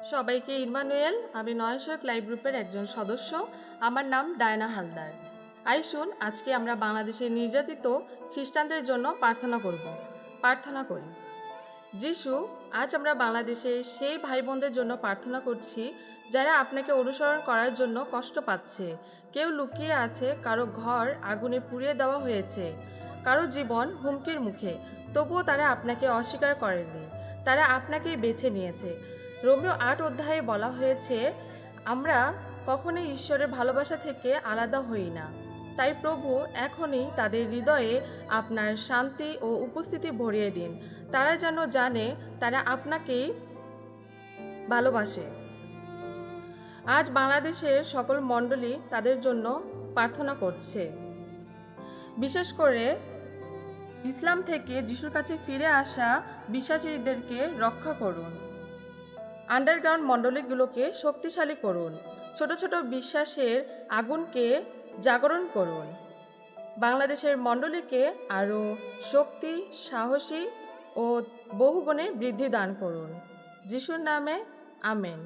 সবাইকে ইমানুয়েল। আমি নয়শক লাইভ গ্রুপের একজন সদস্য। আমার নাম ডায়না হালদার। আইসুন, আজকে আমরা বাংলাদেশের নির্যাতিত খ্রিস্টানদের জন্য প্রার্থনা করি। যিশু, আজ আমরা বাংলাদেশের সেই ভাই বোনদের জন্য প্রার্থনা করছি যারা আপনাকে অনুসরণ করার জন্য কষ্ট পাচ্ছে। কেউ লুকিয়ে আছে, কারো ঘর আগুনে পুড়িয়ে দেওয়া হয়েছে, কারো জীবন হুমকির মুখে, তবুও তারা আপনাকে অস্বীকার করেনি। তারা আপনাকেই বেছে নিয়েছে। রোমীয় ৮ অধ্যায়ে বলা হয়েছে, আমরা কখনোই ঈশ্বরের ভালোবাসা থেকে আলাদা হই না। তাই প্রভু, এখনই তাদের হৃদয়ে আপনার শান্তি ও উপস্থিতি ভরিয়ে দিন। তারা যেন জানে তারা আপনাকেই ভালোবাসে। আজ বাংলাদেশের সকল মণ্ডলী তাদের জন্য প্রার্থনা করছে। বিশেষ করে ইসলাম থেকে যিশুর কাছে ফিরে আসা বিশ্বাসীদেরকে রক্ষা করুন। আন্ডারগ্রাউন্ড মণ্ডলীগুলোকে শক্তিশালী করুন। ছোট ছোট বিশ্বাসের আগুনকে জাগরণ করুন। বাংলাদেশের মণ্ডলীকে আরও শক্তি, সাহসী ও বহুগুণে বৃদ্ধি দান করুন। যিশুর নামে আমেন।